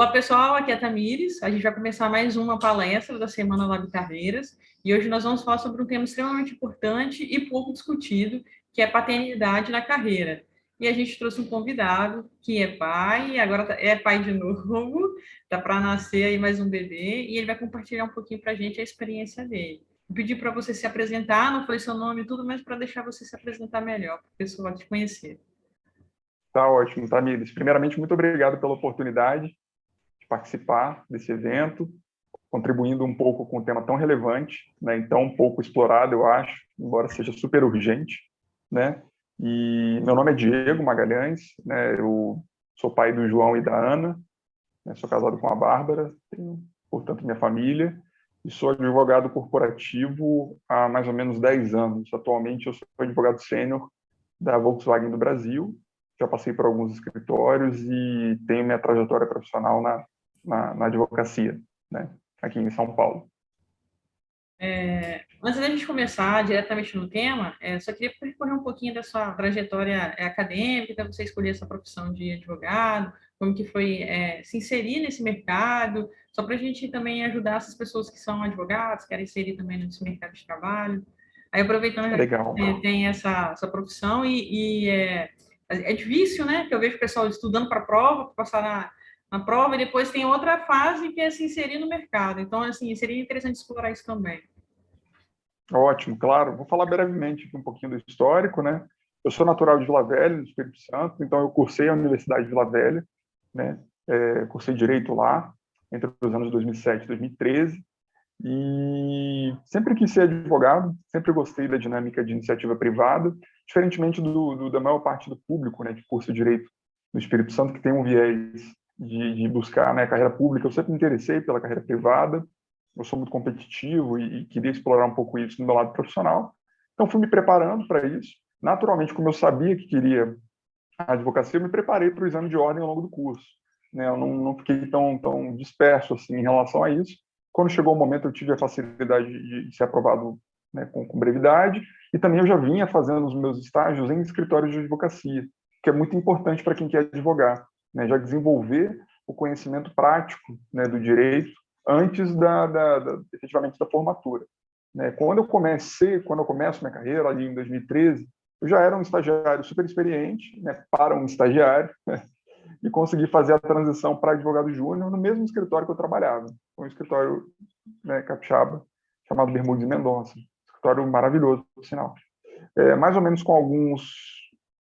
Olá, pessoal, aqui é a Tamires. A gente vai começar mais uma palestra da Semana Lab Carreiras e hoje nós vamos falar sobre um tema extremamente importante e pouco discutido, que é paternidade na carreira. E a gente trouxe um convidado que é pai, agora é pai de novo, está para nascer aí mais um bebê, e ele vai compartilhar um pouquinho para a gente a experiência dele. Vou pedir para você se apresentar, não falei seu nome e tudo, mas para deixar você se apresentar melhor, para o pessoal te conhecer. Tá ótimo, Tamires. Primeiramente, muito obrigado pela oportunidade de participar desse evento, contribuindo um pouco com um tema tão relevante, né, e tão pouco explorado, eu acho, embora seja super urgente, né? E meu nome é Diego Magalhães, né? Eu sou pai do João e da Ana, né? Sou casado com a Bárbara, tenho, portanto, minha família, e sou advogado corporativo há mais ou menos 10 anos. Atualmente, eu sou advogado sênior da Volkswagen do Brasil. Já passei por alguns escritórios e tenho minha trajetória profissional na advocacia, né, aqui em São Paulo. Antes da gente começar diretamente no tema, só queria percorrer um pouquinho da sua trajetória acadêmica, até você escolher essa profissão de advogado, como que foi se inserir nesse mercado, só para a gente também ajudar essas pessoas que são advogados, querem inserir também nesse mercado de trabalho. Aí, aproveitando Legal. que tem essa profissão é difícil, né? Que eu vejo o pessoal estudando para a prova, para passar na prova, e depois tem outra fase que é se inserir no mercado. Então, assim, seria interessante explorar isso também. Ótimo, claro. Vou falar brevemente aqui um pouquinho do histórico, né? Eu sou natural de Vila Velha, do Espírito Santo, então eu cursei a Universidade de Vila Velha, né? Cursei Direito lá, entre os anos 2007 e 2013, e sempre quis ser advogado, sempre gostei da dinâmica de iniciativa privada, diferentemente da maior parte do público, né, que cursa Direito no Espírito Santo, que tem um viés de buscar, né, carreira pública. Eu sempre me interessei pela carreira privada, eu sou muito competitivo e queria explorar um pouco isso no meu lado profissional. Então, fui me preparando para isso. Naturalmente, como eu sabia que queria a advocacia, eu me preparei para o exame de ordem ao longo do curso, né? Eu não fiquei tão disperso assim em relação a isso. Quando chegou o momento, eu tive a facilidade de ser aprovado, né, com brevidade, e também eu já vinha fazendo os meus estágios em escritórios de advocacia, que é muito importante para quem quer advogar, né? Já desenvolver o conhecimento prático, né, do direito antes efetivamente da formatura, né? Quando eu começo minha carreira ali em 2013, eu já era um estagiário super experiente, né, para um estagiário, né, e consegui fazer a transição para advogado júnior no mesmo escritório que eu trabalhava, um escritório, né, capixaba, chamado Bermudes e Mendonça, escritório maravilhoso, por sinal. Mais ou menos com alguns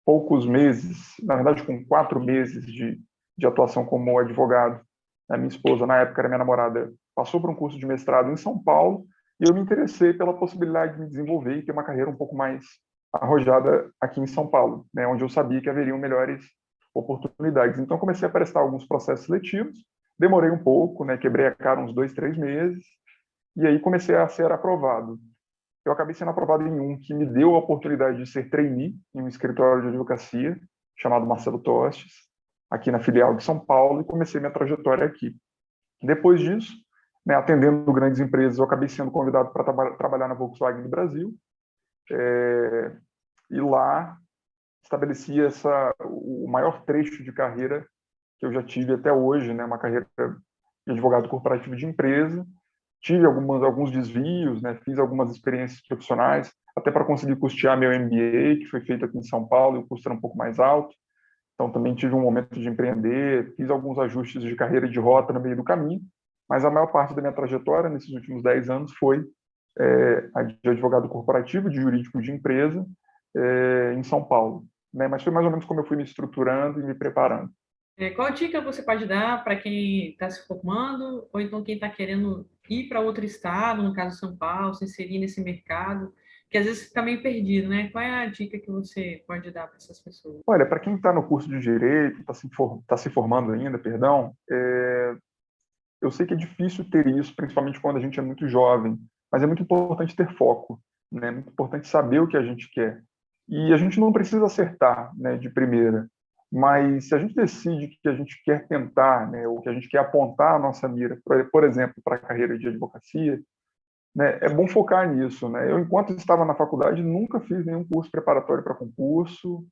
poucos meses, na verdade com 4 meses de atuação como advogado, a minha esposa, na época era minha namorada, passou por um curso de mestrado em São Paulo, e eu me interessei pela possibilidade de me desenvolver e ter uma carreira um pouco mais arrojada aqui em São Paulo, né, onde eu sabia que haveriam melhores oportunidades. Então, comecei a prestar alguns processos seletivos, demorei um pouco, né, quebrei a cara uns 2, 3 meses, e aí comecei a ser aprovado. Eu acabei sendo aprovado em um que me deu a oportunidade de ser trainee em um escritório de advocacia, chamado Marcelo Tostes, aqui na filial de São Paulo, e comecei minha trajetória aqui. Depois disso, né, atendendo grandes empresas, eu acabei sendo convidado para trabalhar na Volkswagen do Brasil, e lá estabeleci o maior trecho de carreira que eu já tive até hoje, né, uma carreira de advogado corporativo de empresa. Tive alguns desvios, né, fiz algumas experiências profissionais, até para conseguir custear meu MBA, que foi feito aqui em São Paulo, e o custo era um pouco mais alto. Então, também tive um momento de empreender, fiz alguns ajustes de carreira e de rota no meio do caminho, mas a maior parte da minha trajetória, nesses últimos 10 anos, foi a de advogado corporativo, de jurídico de empresa, em São Paulo, né? Mas foi mais ou menos como eu fui me estruturando e me preparando. Qual dica você pode dar para quem está se formando, ou então quem está querendo ir para outro estado, no caso São Paulo, se inserir nesse mercado, que às vezes fica meio perdido, né? Qual é a dica que você pode dar para essas pessoas? Olha, para quem está no curso de Direito, está se formando ainda, perdão, eu sei que é difícil ter isso, principalmente quando a gente é muito jovem, mas é muito importante ter foco, né? É muito importante saber o que a gente quer. E a gente não precisa acertar, né, de primeira, mas se a gente decide que a gente quer tentar, né, ou que a gente quer apontar a nossa mira, por exemplo, para a carreira de advocacia, né, é bom focar nisso, né? Eu, enquanto estava na faculdade, nunca fiz nenhum curso preparatório para concurso,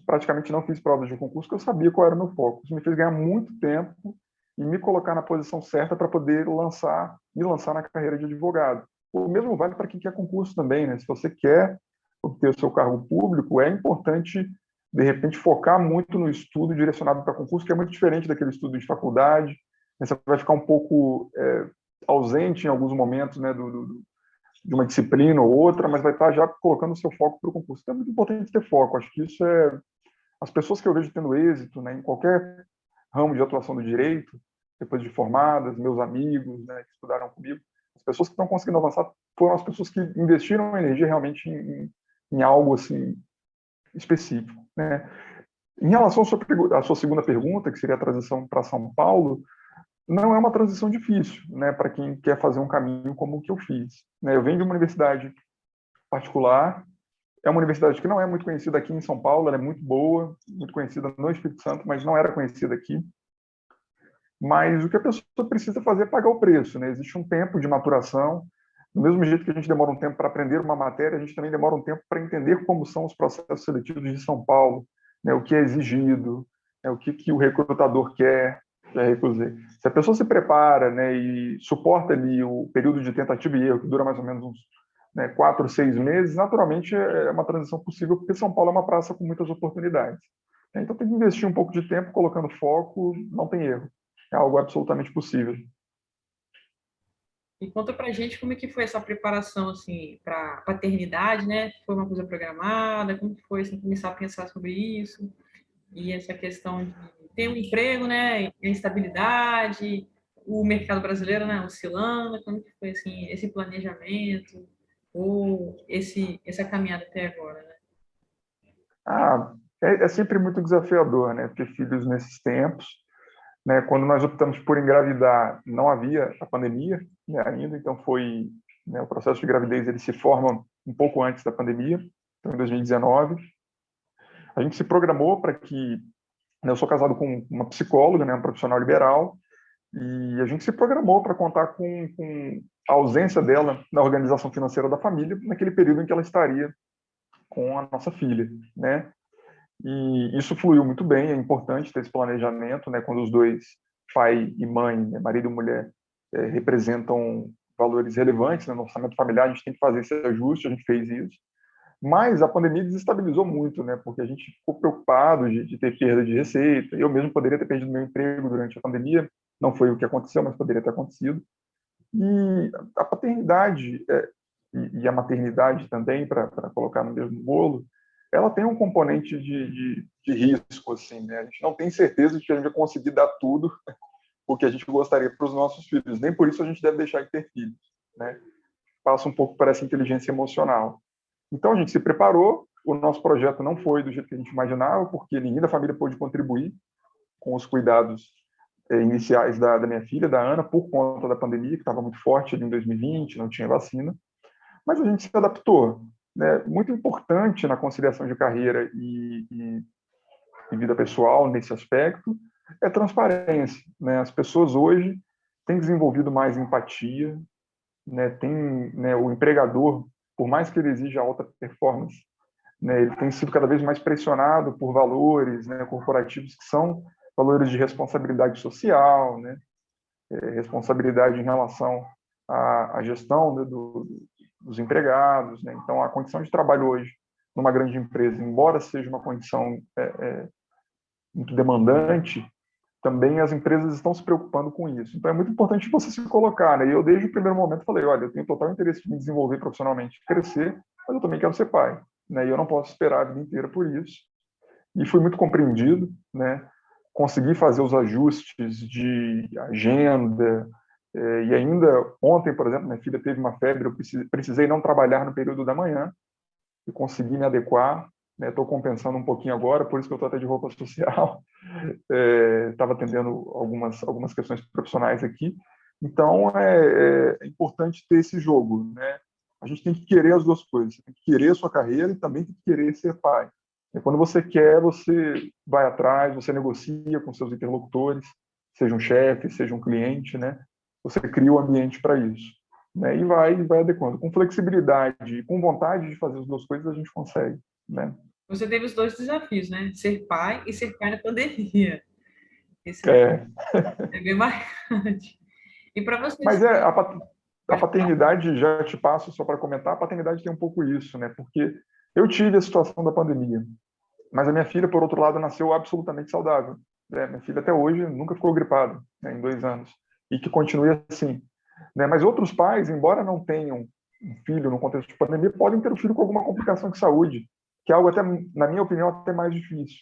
praticamente não fiz provas de concurso, porque eu sabia qual era o meu foco. Isso me fez ganhar muito tempo e me colocar na posição certa para poder me lançar na carreira de advogado. O mesmo vale para quem quer concurso também, né? Se você quer obter o seu cargo público, é importante, de repente, focar muito no estudo direcionado para concurso, que é muito diferente daquele estudo de faculdade. Você vai ficar um pouco ausente em alguns momentos, né, de uma disciplina ou outra, mas vai estar já colocando o seu foco para o concurso. Então é muito importante ter foco. Acho que isso é... As pessoas que eu vejo tendo êxito, né, em qualquer ramo de atuação do direito, depois de formadas, meus amigos, né, que estudaram comigo, as pessoas que estão conseguindo avançar foram as pessoas que investiram energia realmente em algo assim específico, né? Em relação à sua segunda pergunta, que seria a transição para São Paulo, não é uma transição difícil, né, para quem quer fazer um caminho como o que eu fiz, né? Eu venho de uma universidade particular, é uma universidade que não é muito conhecida aqui em São Paulo, ela é muito boa, muito conhecida no Espírito Santo, mas não era conhecida aqui. Mas o que a pessoa precisa fazer é pagar o preço, né? Existe um tempo de maturação. Do mesmo jeito que a gente demora um tempo para aprender uma matéria, a gente também demora um tempo para entender como são os processos seletivos de São Paulo, né? O que é exigido, né? O que o recrutador quer. Já recusei. Se a pessoa se prepara, né, e suporta ali o período de tentativa e erro, que dura mais ou menos uns, né, 4, 6 meses, naturalmente é uma transição possível, porque São Paulo é uma praça com muitas oportunidades. Então tem que investir um pouco de tempo colocando foco, não tem erro. É algo absolutamente possível. E conta pra gente como é que foi essa preparação, assim, para paternidade, né? Foi uma coisa programada? Como que foi, assim, começar a pensar sobre isso? E essa questão de ter um emprego, né? A instabilidade, o mercado brasileiro, né? Oscilando. Como que foi, assim, esse planejamento ou essa caminhada até agora, né? Ah, é sempre muito desafiador, né, ter filhos nesses tempos. Né, quando nós optamos por engravidar, não havia a pandemia, né, ainda, então foi, né, o processo de gravidez ele se forma um pouco antes da pandemia, então em 2019. A gente se programou para que, né, eu sou casado com uma psicóloga, né, um profissional liberal, e a gente se programou para contar com a ausência dela na organização financeira da família naquele período em que ela estaria com a nossa filha, né? E isso fluiu muito bem, é importante ter esse planejamento, né, quando os dois, pai e mãe, né, marido e mulher, representam valores relevantes, né, no orçamento familiar, a gente tem que fazer esse ajuste, a gente fez isso. Mas a pandemia desestabilizou muito, né, porque a gente ficou preocupado de ter perda de receita. Eu mesmo poderia ter perdido meu emprego durante a pandemia, não foi o que aconteceu, mas poderia ter acontecido. E a paternidade e a maternidade também, para colocar no mesmo bolo, ela tem um componente de risco, assim, né? A gente não tem certeza de que a gente vai conseguir dar tudo o que a gente gostaria para os nossos filhos. Nem por isso a gente deve deixar de ter filhos, né? Passa um pouco por essa inteligência emocional. Então a gente se preparou, o nosso projeto não foi do jeito que a gente imaginava, porque ninguém da família pôde contribuir com os cuidados iniciais da minha filha, da Ana, por conta da pandemia, que estava muito forte ali em 2020, não tinha vacina. Mas a gente se adaptou. Né? Muito importante na conciliação de carreira e vida pessoal nesse aspecto é transparência. Né? As pessoas hoje têm desenvolvido mais empatia, né? Né, o empregador, por mais que ele exija alta performance, né, ele tem sido cada vez mais pressionado por valores, né, corporativos que são valores de responsabilidade social, né, responsabilidade em relação à gestão, né, dos empregados. Né? Então, a condição de trabalho hoje numa grande empresa, embora seja uma condição muito demandante, também as empresas estão se preocupando com isso. Então, é muito importante você se colocar. Né? E eu, desde o primeiro momento, falei, olha, eu tenho total interesse em me desenvolver profissionalmente, crescer, mas eu também quero ser pai. Né? E eu não posso esperar a vida inteira por isso. E fui muito compreendido, né? Consegui fazer os ajustes de agenda, e ainda ontem, por exemplo, minha filha teve uma febre, eu precisei não trabalhar no período da manhã, e consegui me adequar. Estou compensando um pouquinho agora, por isso que eu estou até de roupa social. Estava atendendo algumas questões profissionais aqui. Então, é importante ter esse jogo. Né? A gente tem que querer as duas coisas. Tem que querer a sua carreira e também tem que querer ser pai. E quando você quer, você vai atrás, você negocia com seus interlocutores, seja um chefe, seja um cliente, né? Você cria o ambiente para isso. Né? E vai adequando. Com flexibilidade e com vontade de fazer as duas coisas, a gente consegue. Né? Você teve os dois desafios, né? Ser pai e ser pai na pandemia. Isso É, é bem marcante. E para você, mas assim, a pode falar. paternidade, já te passo só para comentar, a paternidade tem um pouco isso, né? Porque eu tive a situação da pandemia, mas a minha filha, por outro lado, nasceu absolutamente saudável. Né? Minha filha até hoje nunca ficou gripada, né, em 2 anos, e que continue assim. Né? Mas outros pais, embora não tenham um filho no contexto de pandemia, podem ter um filho com alguma complicação de saúde, que é algo até, na minha opinião, até mais difícil.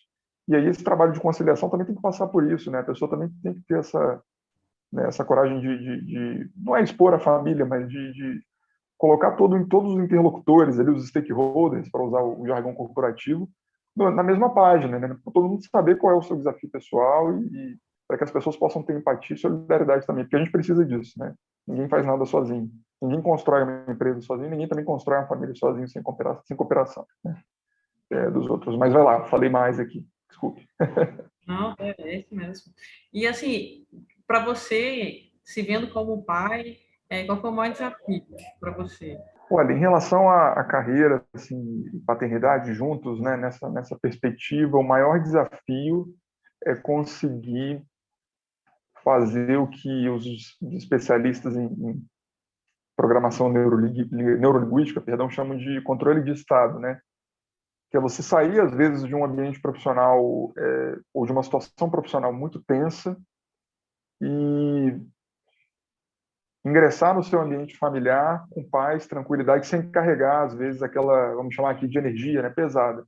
E aí esse trabalho de conciliação também tem que passar por isso, né? A pessoa também tem que ter essa, né, essa coragem não é expor a família, mas de colocar todos os interlocutores ali, os stakeholders, para usar o jargão corporativo, na mesma página, né? Para todo mundo saber qual é o seu desafio pessoal e para que as pessoas possam ter empatia e solidariedade também, porque a gente precisa disso, né? Ninguém faz nada sozinho. Ninguém constrói uma empresa sozinho, ninguém também constrói uma família sozinho sem cooperação, né? Dos outros. Mas vai lá, falei mais aqui. Desculpe. Não, é isso mesmo. E assim, para você, se vendo como pai, qual foi o maior desafio para você? Olha, em relação à carreira, assim, e paternidade juntos, né, nessa perspectiva, o maior desafio é conseguir fazer o que os especialistas em programação neurolinguística, perdão, chamam de controle de estado, né? Que é você sair, às vezes, de um ambiente profissional ou de uma situação profissional muito tensa e ingressar no seu ambiente familiar com paz, tranquilidade, sem carregar, às vezes, aquela, vamos chamar aqui de energia, né, pesada.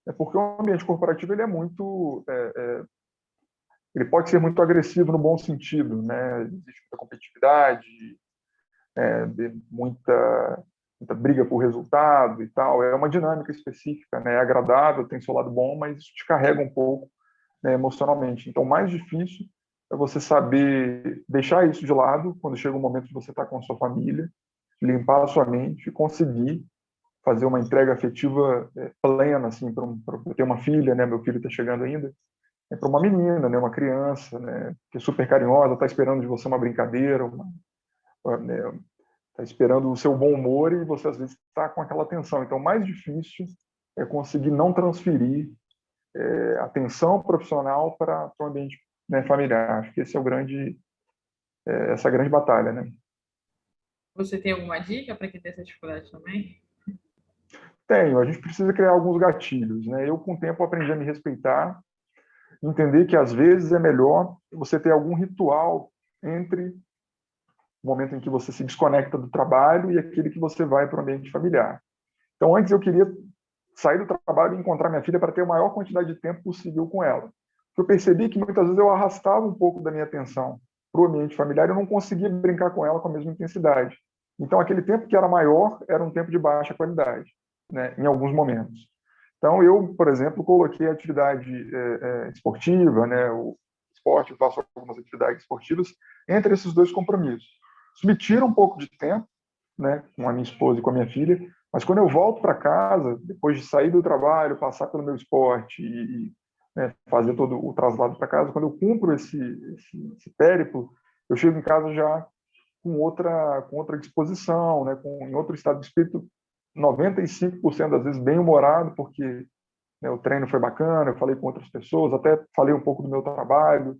É porque o ambiente corporativo ele é muito, ele pode ser muito agressivo no bom sentido, né? Existe muita competitividade, muita briga por resultado e tal. É uma dinâmica específica, né? É agradável, tem seu lado bom, mas isso te carrega um pouco, né, emocionalmente. Então, o mais difícil é você saber deixar isso de lado quando chega o momento de você estar com a sua família, limpar a sua mente e conseguir fazer uma entrega afetiva plena, assim, para eu ter uma filha, né? Meu filho está chegando ainda. É para uma menina, né? Uma criança, né? Que é super carinhosa, está esperando de você uma brincadeira, né, está esperando o seu bom humor e você às vezes está com aquela tensão. Então, o mais difícil é conseguir não transferir a tensão profissional para o ambiente, né, familiar. Acho que esse é essa grande batalha, né? Você tem alguma dica para quem tem essa dificuldade também? Tenho. A gente precisa criar alguns gatilhos, né? Eu, com o tempo, aprendi a me respeitar, entender que às vezes é melhor você ter algum ritual entre o momento em que você se desconecta do trabalho e aquele que você vai para o ambiente familiar. Então, antes eu queria sair do trabalho e encontrar minha filha para ter a maior quantidade de tempo possível com ela. Eu percebi que muitas vezes eu arrastava um pouco da minha atenção para o ambiente familiar e eu não conseguia brincar com ela com a mesma intensidade. Então, aquele tempo que era maior era um tempo de baixa qualidade, né, em alguns momentos. Então, eu, por exemplo, coloquei a atividade esportiva, né, o esporte, eu faço algumas atividades esportivas, entre esses dois compromissos. Isso me tira um pouco de tempo, né, com a minha esposa e com a minha filha, mas quando eu volto para casa, depois de sair do trabalho, passar pelo meu esporte né, fazer todo o traslado para casa, quando eu cumpro esse périplo, eu chego em casa já com outra disposição, né, em outro estado de espírito, 95% das vezes bem humorado, porque, né, o treino foi bacana, eu falei com outras pessoas, até falei um pouco do meu trabalho,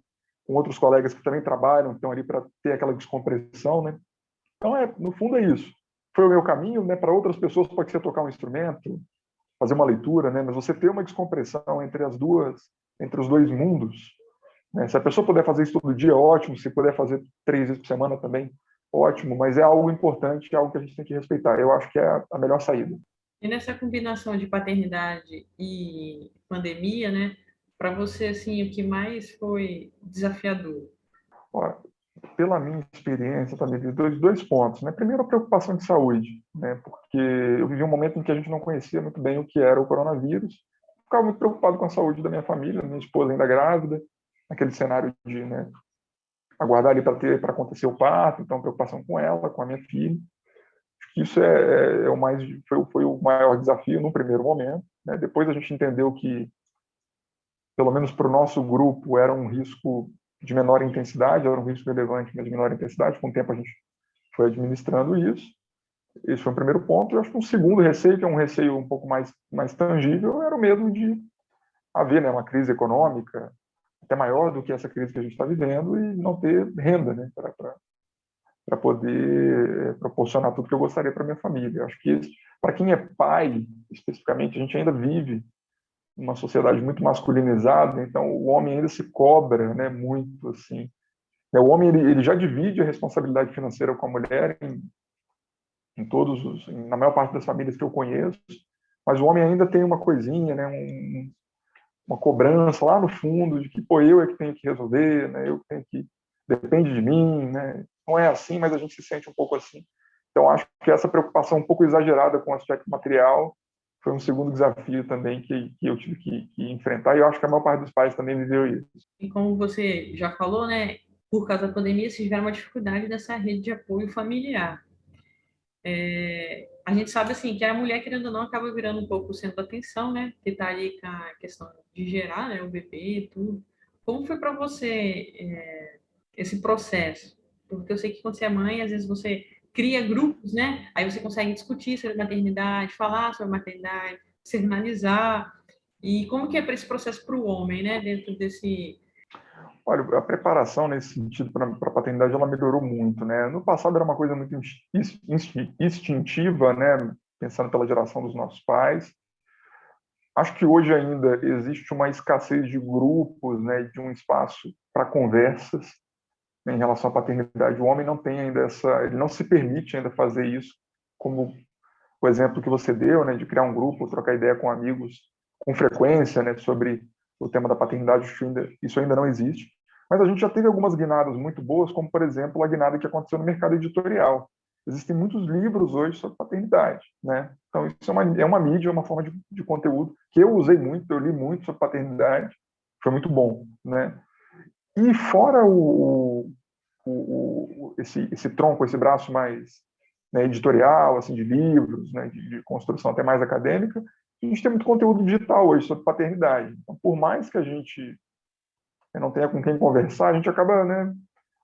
com outros colegas que também trabalham, que estão ali para ter aquela descompressão, né? Então, no fundo é isso. Foi o meu caminho, né? Para outras pessoas pode ser tocar um instrumento, fazer uma leitura, né? Mas você ter uma descompressão entre os dois mundos, né? Se a pessoa puder fazer isso todo dia, ótimo. Se puder fazer 3 vezes por semana também, ótimo. Mas é algo importante, é algo que a gente tem que respeitar. Eu acho que é a melhor saída. E nessa combinação de paternidade e pandemia, né? Para você, assim, o que mais foi desafiador? Ó, pela minha experiência, também vi dois pontos, né? Primeiro, a preocupação de saúde, né? Porque eu vivi um momento em que a gente não conhecia muito bem o que era o coronavírus. Ficava muito preocupado com a saúde da minha família, minha esposa ainda grávida, naquele cenário de, né, aguardar ali para acontecer o parto, então preocupação com ela, com a minha filha. Acho que isso o mais foi o maior desafio no primeiro momento, né? Depois a gente entendeu que, pelo menos para o nosso grupo, era um risco de menor intensidade, era um risco relevante, mas de menor intensidade. Com o tempo a gente foi administrando isso. Esse foi o primeiro ponto. Eu acho que um segundo receio, que é um receio um pouco mais tangível, era o medo de haver, né, uma crise econômica, até maior do que essa crise que a gente está vivendo e não ter renda, né, para poder proporcionar tudo que eu gostaria para minha família. Eu acho que para quem é pai, especificamente, a gente ainda vive uma sociedade muito masculinizada, então o homem ainda se cobra, né, muito assim. O homem ele já divide a responsabilidade financeira com a mulher na maior parte das famílias que eu conheço, mas o homem ainda tem uma coisinha, né, uma cobrança lá no fundo de que, pô, eu é que tenho que resolver, né, eu tenho que depende de mim, né? Não é assim, mas a gente se sente um pouco assim. Então acho que essa preocupação um pouco exagerada com o aspecto material foi um segundo desafio também que eu tive que enfrentar, e eu acho que a maior parte dos pais também viveu isso. E como você já falou, né, por causa da pandemia, vocês tiveram uma dificuldade dessa rede de apoio familiar. A gente sabe, assim, que a mulher, querendo ou não, acaba virando um pouco o centro da atenção, né, que está ali com a questão de gerar, né, o bebê e tudo. Como foi para você esse processo? Porque eu sei que quando você é mãe, às vezes você cria grupos, né, aí você consegue discutir sobre maternidade, falar sobre maternidade, externalizar. E como que é para esse processo para o homem, né, dentro desse. Olha, a preparação nesse sentido para a paternidade ela melhorou muito, né? No passado era uma coisa muito instintiva, né? Pensando pela geração dos nossos pais. Acho que hoje ainda existe uma escassez de grupos, né? De um espaço para conversas, né, em relação à paternidade. O homem não tem ainda ele não se permite ainda fazer isso, como o exemplo que você deu, né? De criar um grupo, trocar ideia com amigos com frequência, né? Sobre o tema da paternidade, isso ainda não existe. Mas a gente já teve algumas guinadas muito boas, como, por exemplo, a guinada que aconteceu no mercado editorial. Existem muitos livros hoje sobre paternidade, né? Então, isso é uma mídia, é uma forma de conteúdo que eu usei muito, eu li muito sobre paternidade, foi muito bom, né? E fora esse tronco, esse braço mais, né, editorial, assim, de livros, né, de construção até mais acadêmica, a gente tem muito conteúdo digital hoje sobre paternidade. Então, por mais que a gente não tenha com quem conversar, a gente acaba, né,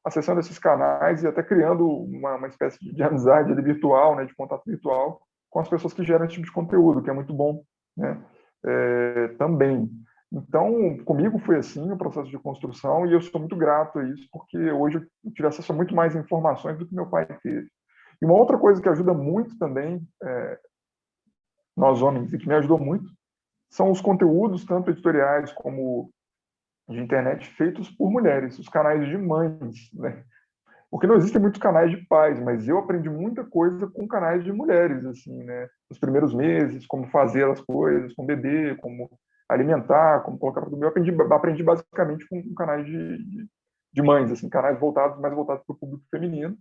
acessando esses canais e até criando uma espécie de amizade virtual, né, de contato virtual com as pessoas que geram esse tipo de conteúdo, que é muito bom, né, também. Então, comigo foi assim o processo de construção e eu sou muito grato a isso, porque hoje eu tive acesso a muito mais informações do que meu pai teve. E uma outra coisa que ajuda muito também, nós homens, e que me ajudou muito, são os conteúdos, tanto editoriais como de internet, feitos por mulheres, os canais de mães, né? Porque não existem muitos canais de pais, mas eu aprendi muita coisa com canais de mulheres, assim, né? Nos primeiros meses, como fazer as coisas com o bebê, como alimentar, como colocar para dormir. Eu aprendi basicamente com canais de mães, assim, canais mais voltados para o público feminino,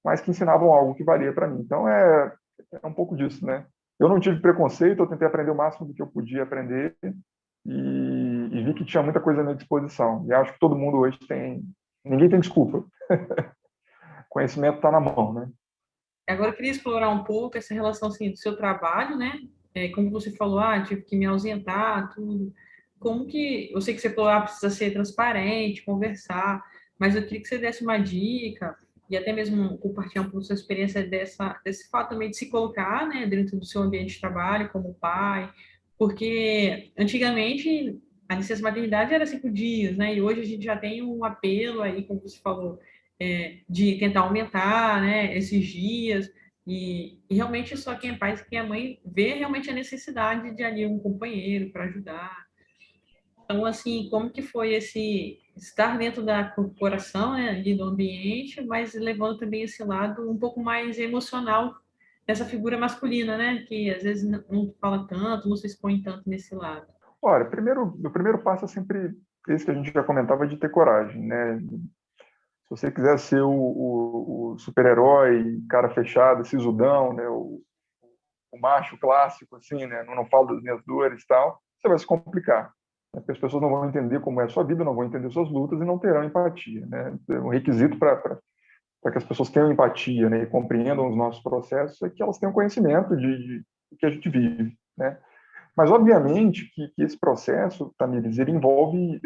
mas que ensinavam algo que valia para mim. Então, é um pouco disso, né? Eu não tive preconceito, eu tentei aprender o máximo do que eu podia aprender e vi que tinha muita coisa à minha disposição. E acho que todo mundo hoje ninguém tem desculpa. Conhecimento está na mão, né? Agora eu queria explorar um pouco essa relação assim, do seu trabalho, né? Como você falou, tive que me ausentar, tudo. Como que. Eu sei que você falou, precisa ser transparente, conversar, mas eu queria que você desse uma dica e até mesmo compartilhar um pouco da sua experiência desse fato também de se colocar, né, dentro do seu ambiente de trabalho, como pai, porque antigamente a licença maternidade era 5 dias, né? E hoje a gente já tem um apelo aí, como você falou, de tentar aumentar, né, esses dias, e realmente só quem é pai, quem é mãe, vê realmente a necessidade de ali um companheiro para ajudar. Então, assim, como que foi esse estar dentro da corporação, né, ali do ambiente, mas levando também esse lado um pouco mais emocional dessa figura masculina, né, que às vezes não fala tanto, não se expõe tanto nesse lado. Olha, o primeiro passo é sempre esse que a gente já comentava de ter coragem, né? Se você quiser ser o super-herói, cara fechado, sisudão, né? O macho clássico, assim, né? Não falo das minhas dores e tal, você vai se complicar. Né? Porque as pessoas não vão entender como é a sua vida, não vão entender suas lutas e não terão empatia, né? Um requisito para que as pessoas tenham empatia, né? E compreendam os nossos processos é que elas tenham conhecimento do que a gente vive, né? Mas, obviamente, que esse processo, Tamires, ele envolve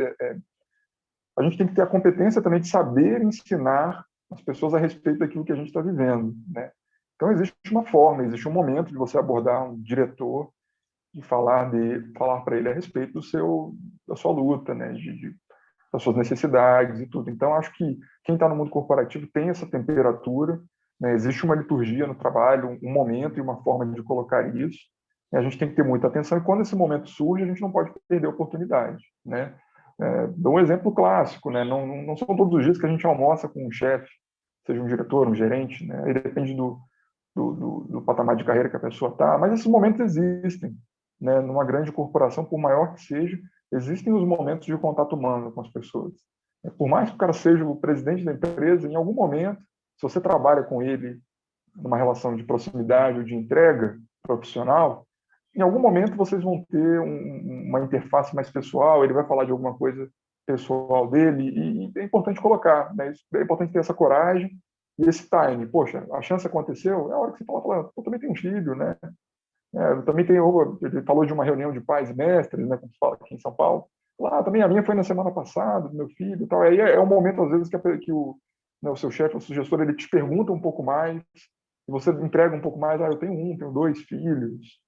a gente tem que ter a competência também de saber ensinar as pessoas a respeito daquilo que a gente está vivendo, né? Então existe uma forma, existe um momento de você abordar um diretor e falar para ele a respeito da sua luta, né? das suas necessidades e tudo. Então, acho que quem está no mundo corporativo tem essa temperatura, né? Existe uma liturgia no trabalho, um momento e uma forma de colocar isso. E a gente tem que ter muita atenção, e quando esse momento surge, a gente não pode perder a oportunidade, né? Dou um exemplo clássico, né? Não são todos os dias que a gente almoça com um chefe, seja um diretor, um gerente, né? Aí depende do patamar de carreira que a pessoa está, mas esses momentos existem, né? Numa grande corporação, por maior que seja, existem os momentos de contato humano com as pessoas. Por mais que o cara seja o presidente da empresa, em algum momento, se você trabalha com ele numa relação de proximidade ou de entrega profissional, em algum momento vocês vão ter uma interface mais pessoal, ele vai falar de alguma coisa pessoal dele, e é importante colocar, né? É importante ter essa coragem e esse time. Poxa, a chance aconteceu, é a hora que você fala, eu também tenho um filho, né? Eu também tenho, ele falou de uma reunião de pais e mestres, né, como se fala aqui em São Paulo. Lá também a minha foi na semana passada, do meu filho e tal. Aí é um momento, às vezes, que o seu chefe, o seu gestor, ele te pergunta um pouco mais, e você entrega um pouco mais. Eu tenho 2 filhos,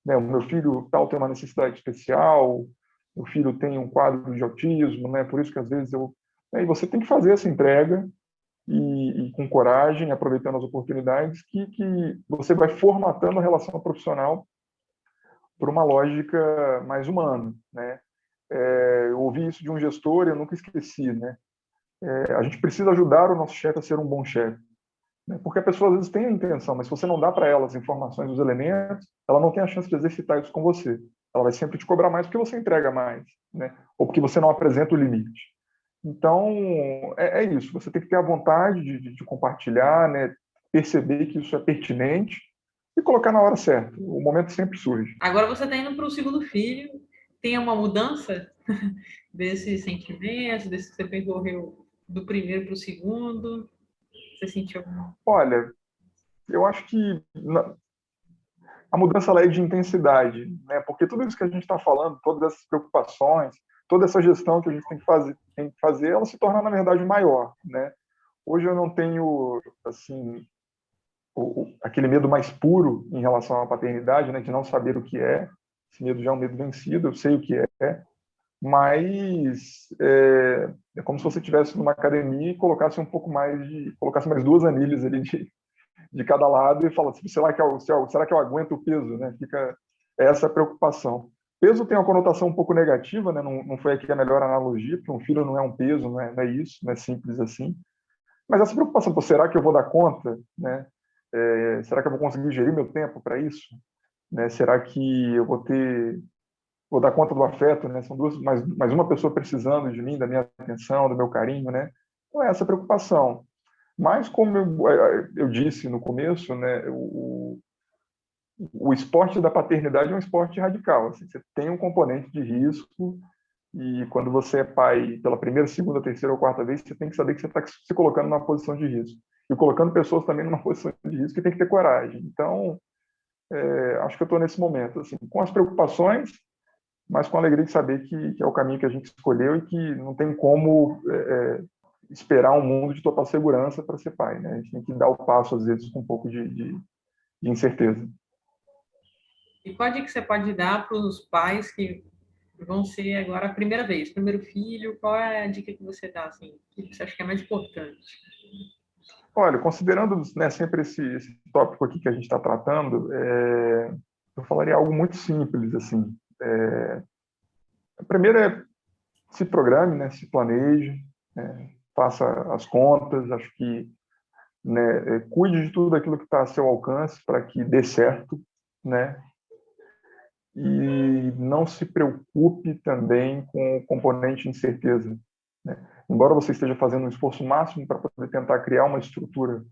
né? O meu filho tal tem uma necessidade especial, meu filho tem um quadro de autismo, né? Por isso que às vezes e você tem que fazer essa entrega e com coragem, aproveitando as oportunidades, que você vai formatando a relação profissional por uma lógica mais humana, né? Eu ouvi isso de um gestor e eu nunca esqueci, né? A gente precisa ajudar o nosso chefe a ser um bom chefe, né? Porque a pessoa às vezes tem a intenção, mas se você não dá para ela as informações, os elementos, ela não tem a chance de exercitar isso com você. Ela vai sempre te cobrar mais porque você entrega mais, né? Ou porque você não apresenta o limite. Então, é isso. Você tem que ter a vontade de compartilhar, né? Perceber que isso é pertinente e colocar na hora certa. O momento sempre surge. Agora você está indo para o segundo filho. Tem uma mudança desses sentimentos, desse que você percorreu do primeiro para o segundo? Você sentiu? Olha, eu acho que a mudança ela é de intensidade, né? Porque tudo isso que a gente está falando, todas essas preocupações, toda essa gestão que a gente tem que fazer, ela se torna, na verdade, maior, né? Hoje eu não tenho, assim, aquele medo mais puro em relação à paternidade, né, de não saber o que é. Esse medo já é um medo vencido, eu sei o que é, mas é como se você estivesse numa academia e colocasse um pouco mais colocasse mais 2 anilhas ali de cada lado e falasse, será que eu aguento o peso, né? Fica essa preocupação. Peso tem uma conotação um pouco negativa, né? Não foi aqui a melhor analogia, porque um filho não é um peso, não é isso, não é simples assim. Mas essa preocupação, pô, será que eu vou dar conta, né? Será que eu vou conseguir gerir meu tempo para isso? Né? Será que eu vou dar conta do afeto, né? São mais uma pessoa precisando de mim, da minha atenção, do meu carinho, né? Então é essa preocupação. Mas como eu disse no começo, né? O esporte da paternidade é um esporte radical. Assim, você tem um componente de risco e quando você é pai pela primeira, segunda, terceira ou quarta vez, você tem que saber que você está se colocando numa posição de risco e colocando pessoas também numa posição de risco, e tem que ter coragem. Então, acho que eu estou nesse momento, assim, com as preocupações, mas com a alegria de saber que é o caminho que a gente escolheu e que não tem como esperar um mundo de total segurança para ser pai, né? A gente tem que dar o passo, às vezes, com um pouco de incerteza. E qual a dica que você pode dar para os pais que vão ser agora a primeira vez, primeiro filho? Qual é a dica que você dá, assim, que você acha que é mais importante? Olha, considerando, né, sempre esse tópico aqui que a gente está tratando, eu falaria algo muito simples, assim. A primeira é se programe, né, se planeje, faça as contas, acho que, né, cuide de tudo aquilo que está a seu alcance para que dê certo, né, e não se preocupe também com o componente de incerteza, né. Embora você esteja fazendo um esforço máximo para poder tentar criar uma estrutura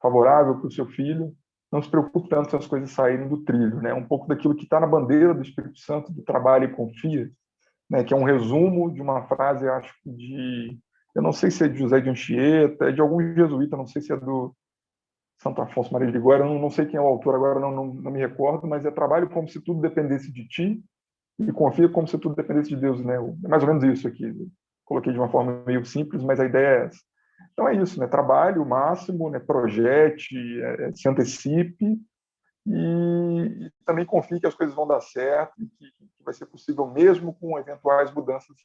favorável para o seu filho, não se preocupe tanto se as coisas saírem do trilho, né? Um pouco daquilo que está na bandeira do Espírito Santo, do trabalho e confia, né? Que é um resumo de uma frase, acho que eu não sei se é de José de Anchieta, é de algum jesuíta, não sei se é do Santo Afonso Maria de Ligório, não sei quem é o autor agora, não me recordo, mas é trabalho como se tudo dependesse de ti e confia como se tudo dependesse de Deus, né? É mais ou menos isso aqui. Coloquei de uma forma meio simples, mas a ideia é essa. Então é isso, né? Trabalhe o máximo, né? Projete, se antecipe e também confie que as coisas vão dar certo e que vai ser possível mesmo com eventuais mudanças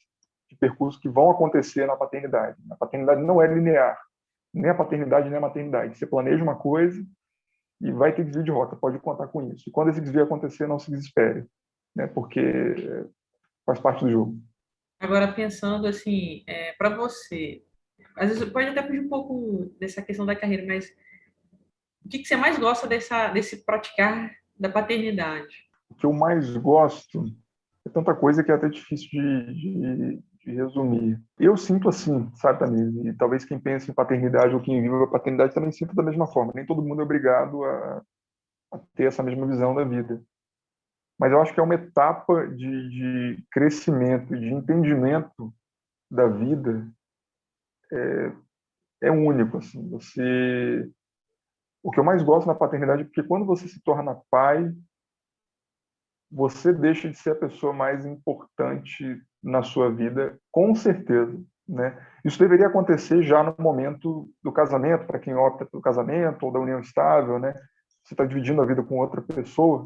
de percursos que vão acontecer na paternidade. A paternidade não é linear, nem a paternidade nem a maternidade. Você planeja uma coisa e vai ter desvio de rota, pode contar com isso. E quando esse desvio acontecer, não se desespere, né? Porque faz parte do jogo. Agora, pensando assim, para você, às vezes pode até fugir um pouco dessa questão da carreira, mas o que você mais gosta desse praticar da paternidade? O que eu mais gosto é tanta coisa que é até difícil de resumir. Eu sinto assim, sabe, Tamires? E talvez quem pense em paternidade ou quem vive a paternidade também sinta da mesma forma. Nem todo mundo é obrigado a ter essa mesma visão da vida. Mas eu acho que é uma etapa de crescimento, de entendimento da vida é único. Assim. O que eu mais gosto na paternidade é porque quando você se torna pai, você deixa de ser a pessoa mais importante na sua vida, com certeza, né? Isso deveria acontecer já no momento do casamento, para quem opta pelo casamento ou da união estável, né? Você está dividindo a vida com outra pessoa,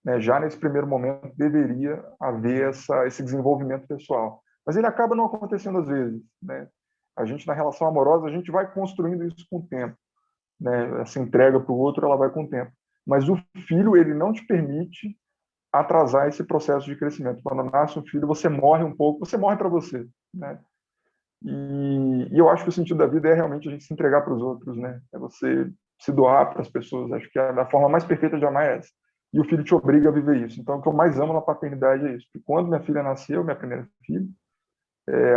né? Já nesse primeiro momento deveria haver esse desenvolvimento pessoal. Mas ele acaba não acontecendo às vezes, né? A gente, na relação amorosa, a gente vai construindo isso com o tempo, né? Essa entrega para o outro, ela vai com o tempo. Mas o filho, ele não te permite atrasar esse processo de crescimento. Quando nasce um filho, você morre um pouco, você morre para você, né? E eu acho que o sentido da vida é realmente a gente se entregar para os outros, né? É você se doar para as pessoas. Acho que a forma mais perfeita de amar é essa. E o filho te obriga a viver isso. Então, o que eu mais amo na paternidade é isso. Porque quando minha filha nasceu, minha primeira filha,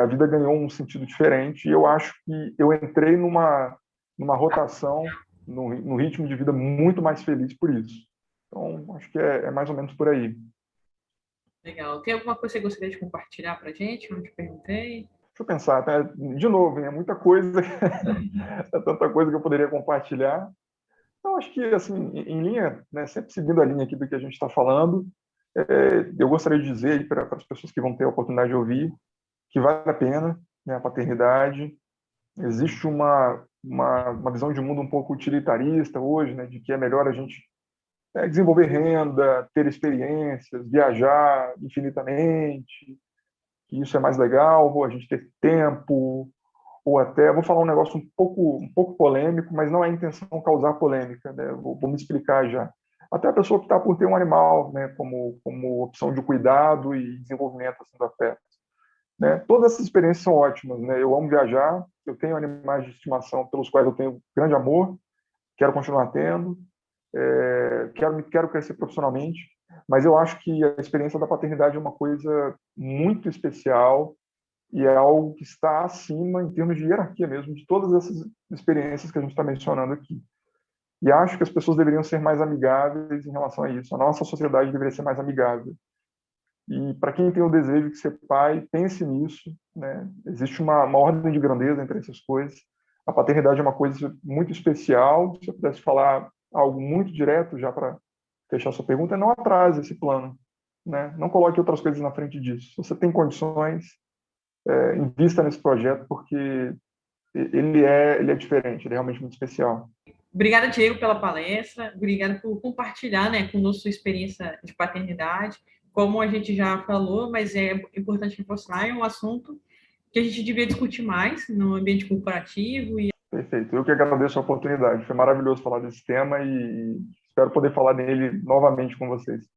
a vida ganhou um sentido diferente. E eu acho que eu entrei numa rotação, num ritmo de vida muito mais feliz por isso. Então, acho que é mais ou menos por aí. Legal. Tem alguma coisa que você gostaria de compartilhar para a gente? Eu não te perguntei. Deixa eu pensar, né? De novo, é muita coisa, é tanta coisa que eu poderia compartilhar. Então, acho que, assim, em linha, né, sempre seguindo a linha aqui do que a gente está falando, eu gostaria de dizer para as pessoas que vão ter a oportunidade de ouvir que vale a pena, né, a paternidade. Existe uma visão de mundo um pouco utilitarista hoje, né, de que é melhor a gente desenvolver renda, ter experiências, viajar infinitamente, que isso é mais legal, ou a gente ter tempo, ou até, vou falar um negócio um pouco polêmico, mas não é a intenção causar polêmica, né? Vou me explicar já. Até a pessoa que está por ter um animal, né, como opção de cuidado e desenvolvimento assim, do afeto. Né? Todas essas experiências são ótimas, né? Eu amo viajar, eu tenho animais de estimação pelos quais eu tenho grande amor, quero continuar tendo, quero crescer profissionalmente, mas eu acho que a experiência da paternidade é uma coisa muito especial e é algo que está acima, em termos de hierarquia mesmo, de todas essas experiências que a gente está mencionando aqui. E acho que as pessoas deveriam ser mais amigáveis em relação a isso. A nossa sociedade deveria ser mais amigável. E para quem tem o desejo de ser pai, pense nisso, né? Existe uma ordem de grandeza entre essas coisas. A paternidade é uma coisa muito especial. Se eu pudesse falar algo muito direto, já para fechar sua pergunta, não atrase esse plano, né? Não coloque outras coisas na frente disso. Se você tem condições, invista nesse projeto, porque ele é diferente, ele é realmente muito especial. Obrigada, Diego, pela palestra. Obrigada por compartilhar, né, conosco sua experiência de paternidade. Como a gente já falou, mas é importante reforçar, é um assunto que a gente devia discutir mais no ambiente corporativo. Perfeito. Eu que agradeço a oportunidade. Foi maravilhoso falar desse tema e espero poder falar nele novamente com vocês.